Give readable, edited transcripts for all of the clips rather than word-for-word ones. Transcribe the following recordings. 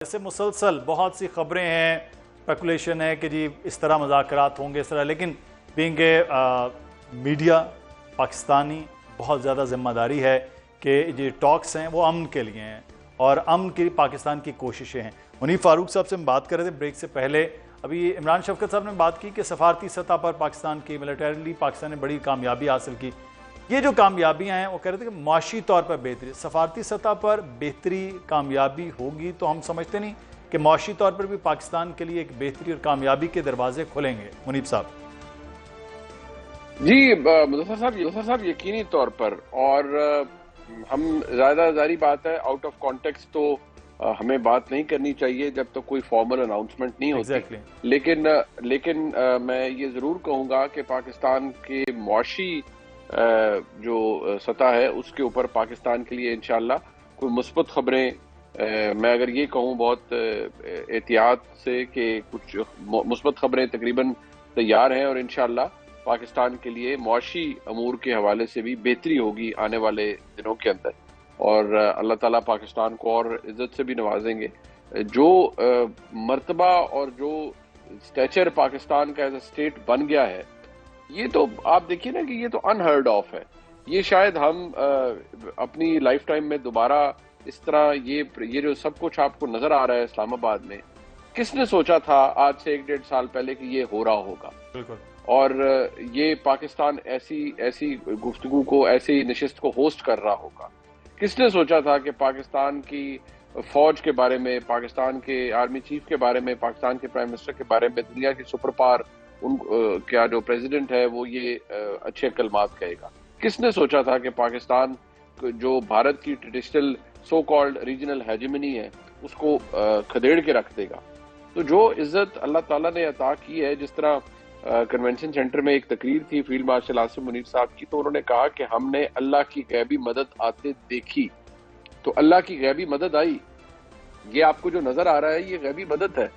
ऐसे मुसलसल बहुत सी खबरें हैं, स्पेकुलेशन है कि जी इस तरह मुज़ाकरात होंगे इस तरह, लेकिन बीइंग मीडिया पाकिस्तानी बहुत ज़्यादा ज़िम्मेदारी है कि ये टॉक्स हैं वो अमन के लिए हैं और अमन की पाकिस्तान की कोशिशें हैं। मुनीफ फारूक साहब से हम बात कर रहे थे ब्रेक से पहले। अभी इमरान शफकत साहब ने बात की कि सफारती सतह पर पाकिस्तान की मिलिटरीली पाकिस्तान ने बड़ी कामयाबी हासिल की। ये जो कामयाबियां हैं वो कह रहे थे कि माशी तौर पर बेहतरी, सफारती सतह पर बेहतरी कामयाबी होगी तो हम समझते नहीं कि माशी तौर पर भी पाकिस्तान के लिए एक बेहतरी और कामयाबी के दरवाजे खुलेंगे। मुनीब साहब जी, मुदस्सर साहब यकीनी तौर पर, और हम ज़्यादा जारी बात है आउट ऑफ कॉन्टेक्स्ट तो हमें बात नहीं करनी चाहिए जब तक तो कोई फॉर्मल अनाउंसमेंट नहीं होती। लेकिन मैं ये ज़रूर कहूँगा कि पाकिस्तान के मुआशी जो सतह है उसके ऊपर पाकिस्तान के लिए इंशाल्लाह कोई मुस्बत खबरें, मैं अगर ये कहूँ बहुत एहतियात से कि कुछ मुस्बत खबरें तकरीबन तैयार हैं और इंशाल्लाह पाकिस्तान के लिए मुआशी अमूर के हवाले से भी बेहतरी होगी आने वाले दिनों के अंदर, और अल्लाह ताला पाकिस्तान को और इज्जत से भी नवाजेंगे। जो मर्तबा और जो स्टेचर पाकिस्तान का एज अ स्टेट बन गया है, ये तो आप देखिए ना कि ये तो अनहर्ड ऑफ है। ये शायद हम अपनी लाइफ टाइम में दोबारा इस तरह ये जो सब कुछ आपको नजर आ रहा है इस्लामाबाद में, किसने सोचा था आज से 1-1.5 साल पहले कि ये हो रहा होगा। बिल्कुल। और ये पाकिस्तान ऐसी गुफ्तगू को, ऐसी नशिस्त को होस्ट कर रहा होगा। किसने सोचा था कि पाकिस्तान की फौज के बारे में, पाकिस्तान के आर्मी चीफ के बारे में, पाकिस्तान के प्राइम मिनिस्टर के बारे में दुनिया की सुपर पावर क्या जो प्रेसिडेंट है वो ये अच्छे कलमात कहेगा। किसने सोचा था कि पाकिस्तान जो भारत की traditional so called regional hegemony है उसको खदेड़ के रख देगा। तो जो इज्जत अल्लाह ताला ने अता की है, जिस तरह कन्वेंशन सेंटर में एक तकरीर थी फील्ड मार्शल आसिम मुनीर साहब की, तो उन्होंने कहा कि हमने अल्लाह की गैबी मदद आते देखी। तो अल्लाह की गैबी मदद आई, ये आपको जो नजर आ रहा है ये गैबी मदद है,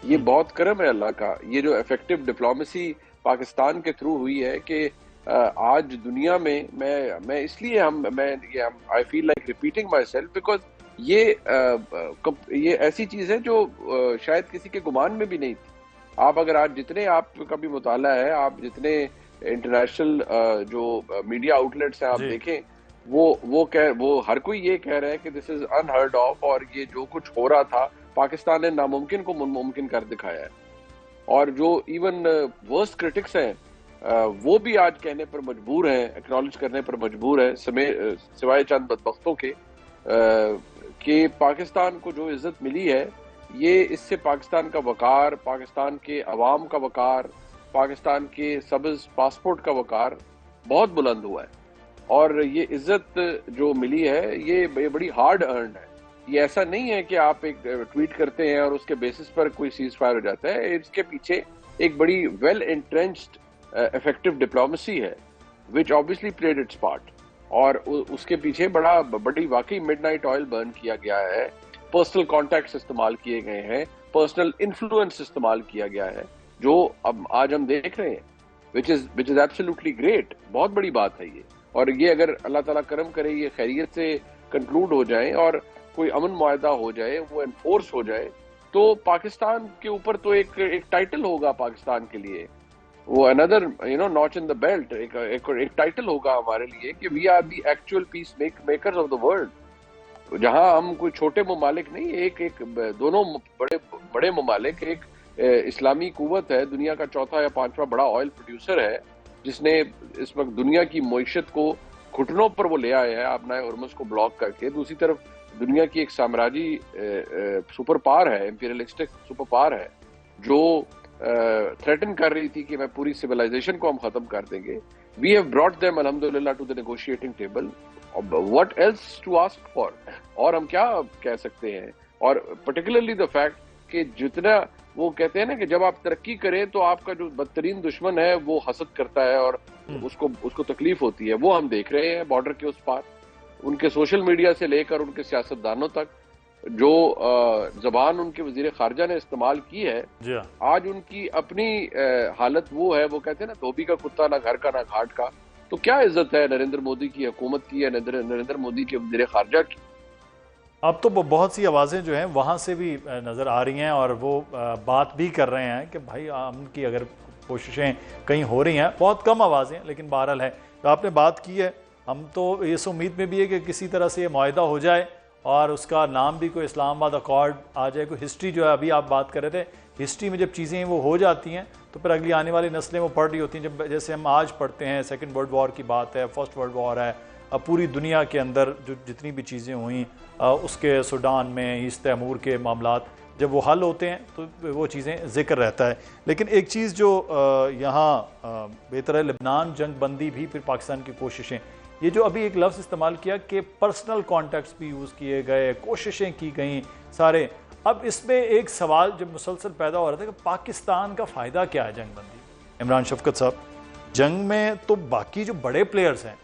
ये बहुत करम है अल्लाह का। ये जो इफेक्टिव डिप्लोमेसी पाकिस्तान के थ्रू हुई है कि आज दुनिया में मैं इसलिए I feel like repeating my self because ये ऐसी चीज है जो शायद किसी के गुमान में भी नहीं थी। आप अगर आज जितने आपका भी मुताला है, आप जितने इंटरनेशनल जो मीडिया आउटलेट्स हैं आप देखें, वो हर कोई ये कह रहा है कि दिस इज अनहर्ड ऑफ, और ये जो कुछ हो रहा था पाकिस्तान ने नामुमकिन को मुमकिन कर दिखाया है। और जो इवन वर्स्ट क्रिटिक्स हैं वो भी आज कहने पर मजबूर हैं, एक्नॉलेज करने पर मजबूर है, सिवाय चंद बदबख्तों के, कि पाकिस्तान को जो इज्जत मिली है ये इससे पाकिस्तान का वकार, पाकिस्तान के अवाम का वकार, पाकिस्तान के सब्ज पासपोर्ट का वकार बहुत बुलंद हुआ है। और ये इज्जत जो मिली है ये बड़ी हार्ड अर्न है। ये ऐसा नहीं है कि आप एक ट्वीट करते हैं और उसके बेसिस पर कोई सीज फायर हो जाता है। इसके पीछे एक बड़ी वेल एंट्रेंच्ड इफेक्टिव डिप्लोमेसी है which obviously played it's part, और उसके पीछे बड़ी वाकई मिडनाइट ऑयल बर्न किया गया है, पर्सनल कॉन्टैक्ट्स इस्तेमाल किए गए हैं, पर्सनल इन्फ्लुएंस इस्तेमाल किया गया है, जो अब आज हम देख रहे हैं, विच इज एब्सोल्युटली ग्रेट। बहुत बड़ी बात है ये, और ये अगर अल्लाह ताला करम करे ये खैरियत से कंक्लूड हो जाए और कोई अमन मुआहदा हो जाए, वो एनफोर्स हो जाए, तो पाकिस्तान के ऊपर तो एक टाइटल होगा पाकिस्तान के लिए, वो another notch in the belt, एक टाइटल होगा हमारे लिए कि we are the actual peace makers of the world, जहां हम कोई छोटे ममालिक नहीं, एक दोनों बड़े ममालिक, एक इस्लामी कुव्वत है, दुनिया का चौथा या पांचवा बड़ा ऑयल प्रोड्यूसर है, जिसने इस वक्त दुनिया की मईशत को घुटनों पर वो ले आया है अपना हॉर्मुज़ को ब्लॉक करके। दूसरी तरफ दुनिया की एक साम्राज्य सुपर पावर है, इंपीरियलिस्टिक सुपर पावर है, जो थ्रेटन कर रही थी कि मैं पूरी सिविलाइजेशन को हम खत्म कर देंगे। वी हैव ब्रॉट देम अल्हम्दुलिल्लाह to the negotiating table, what else to ask for, और हम क्या कह सकते हैं। और पर्टिकुलरली द फैक्ट कि जितना वो कहते हैं ना कि जब आप तरक्की करें तो आपका जो बदतरीन दुश्मन है वो हसद करता है और उसको तकलीफ होती है, वो हम देख रहे हैं बॉर्डर के उस पार। उनके सोशल मीडिया से लेकर उनके सियासतदानों तक जो जबान उनके वजीर खारजा ने इस्तेमाल की है, आज उनकी अपनी हालत वो है, वो कहते हैं ना धोबी का कुत्ता ना घर का ना घाट का। तो क्या इज्जत है नरेंद्र मोदी की हुकूमत की या नरेंद्र मोदी के वजीर खारजा की? अब तो बहुत सी आवाज़ें जो हैं वहाँ से भी नज़र आ रही हैं और वो बात भी कर रहे हैं कि भाई अमन की अगर कोशिशें कहीं हो रही हैं, बहुत कम आवाज़ें लेकिन बहरहाल है। तो आपने बात की है, हम तो इस उम्मीद में भी है कि किसी तरह से ये मुआहदा हो जाए और उसका नाम भी कोई इस्लामाबाद अकॉर्ड आ जाए। कोई हिस्ट्री जो है, अभी आप बात कर रहे थे, हिस्ट्री में जब चीज़ें वो हो जाती हैं तो फिर अगली आने वाली नस्लें वो पढ़ रही होती हैं। जब जैसे हम आज पढ़ते हैं सेकेंड वर्ल्ड वॉर की बात है, फर्स्ट वर्ल्ड वॉर है, अब पूरी दुनिया के अंदर जो जितनी भी चीज़ें हुई उसके सूडान में ईस्ट तैमूर के मामलात जब वो हल होते हैं तो वो चीज़ें ज़िक्र रहता है। लेकिन एक चीज़ जो यहाँ बेहतर है, लेबनान जंग बंदी भी फिर पाकिस्तान की कोशिशें, ये जो अभी एक लफ्ज़ इस्तेमाल किया कि पर्सनल कॉन्टैक्ट्स भी यूज़ किए गए, कोशिशें की गई सारे। अब इसमें एक सवाल जब मुसलसल पैदा हो रहा था कि पाकिस्तान का फ़ायदा क्या है जंग बंदी। इमरान शफकत साहब, जंग में तो बाकी जो बड़े प्लेयर्स हैं,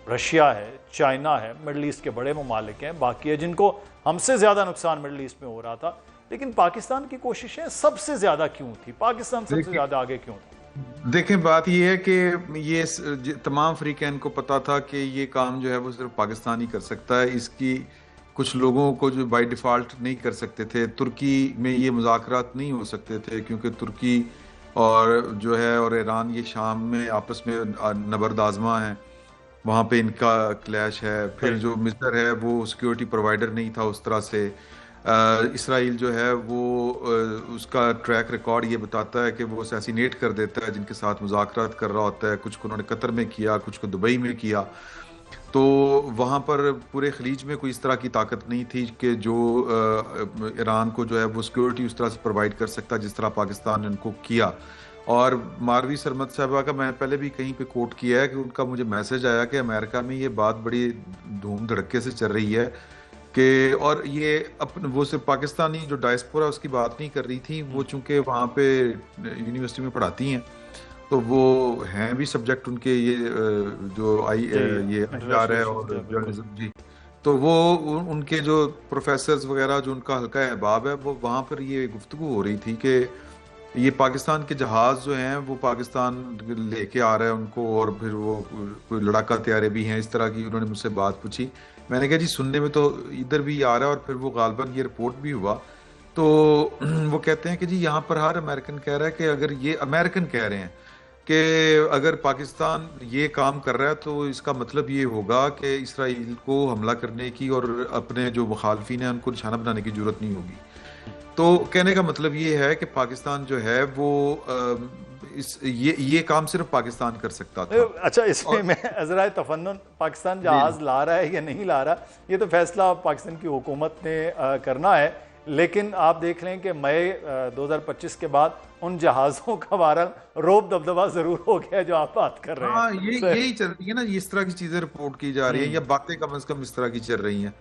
रशिया है, चाइना है, मिडल ईस्ट के बड़े ममालिक हैं, बाकी है जिनको हमसे ज़्यादा नुकसान मिडल ईस्ट में हो रहा था, लेकिन पाकिस्तान की कोशिशें सबसे ज़्यादा क्यों थी? पाकिस्तान सबसे ज़्यादा आगे क्यों था? देखें, बात यह है कि ये तमाम अफ्रीकन को पता था कि ये काम जो है वो सिर्फ पाकिस्तान ही कर सकता है। इसकी कुछ लोगों को जो बाय डिफ़ॉल्ट नहीं कर सकते थे। तुर्की में ये मुज़ाकरात नहीं हो सकते थे क्योंकि तुर्की और जो है और ईरान ये शाम में आपस में नबर्द आज़मा हैं, वहाँ पे इनका क्लैश है। फिर जो मिस्र है वो सिक्योरिटी प्रोवाइडर नहीं था उस तरह से। इसराइल जो है वो उसका ट्रैक रिकॉर्ड ये बताता है कि वो असैसिनेट कर देता है जिनके साथ मुज़ाकरात कर रहा होता है। कुछ को उन्होंने कतर में किया, कुछ को दुबई में किया। तो वहाँ पर पूरे खलीज में कोई इस तरह की ताकत नहीं थी कि जो ईरान को जो है वो सिक्योरिटी उस तरह से प्रोवाइड कर सकता जिस तरह पाकिस्तान ने उनको किया। और मारवी सरमद साहबा का मैंने पहले भी कहीं पे कोट किया है कि उनका मुझे मैसेज आया कि अमेरिका में ये बात बड़ी धूम धड़के से चल रही है कि, और ये अपने वो सिर्फ पाकिस्तानी जो डायस्पोरा उसकी बात नहीं कर रही थी, वो चूंकि वहाँ पे यूनिवर्सिटी में पढ़ाती हैं तो वो हैं भी सब्जेक्ट उनके ये जो ये HR है और जर्नलिज्म जी, तो वो उनके जो प्रोफेसर्स वगैरह जो उनका हल्का अहबाब है वो वहाँ पर ये गुफ्तगू हो रही थी कि ये पाकिस्तान के जहाज जो हैं वो पाकिस्तान लेके आ रहे हैं उनको, और फिर वो कोई लड़ाका तैयारे भी हैं, इस तरह की उन्होंने मुझसे बात पूछी। मैंने कहा जी सुनने में तो इधर भी आ रहा है और फिर वो गालबन ये रिपोर्ट भी हुआ। तो वो कहते हैं कि जी यहाँ पर हर अमेरिकन कह रहा है कि अगर ये अमेरिकन कह रहे हैं कि अगर पाकिस्तान ये काम कर रहा है तो इसका मतलब ये होगा कि इसराइल को हमला करने की और अपने जो मुखालफिन हैं उनको निशाना बनाने की जरूरत नहीं होगी। तो कहने का मतलब ये है कि पाकिस्तान जो है वो ये काम सिर्फ पाकिस्तान कर सकता था। अच्छा, इसमें मैं अज़राए तफन्नुन पाकिस्तान जहाज ला रहा है या नहीं ला रहा, ये तो फैसला पाकिस्तान की हुकूमत ने करना है। लेकिन आप देख लें कि मई 2025 के बाद उन जहाज़ों का बहरहाल रोब दबदबा जरूर हो गया जो आप बात कर रहे हैं। हाँ, यही चल रही है ना, इस तरह की चीजें रिपोर्ट की जा रही है या बातें कम से कम इस तरह की चल रही हैं।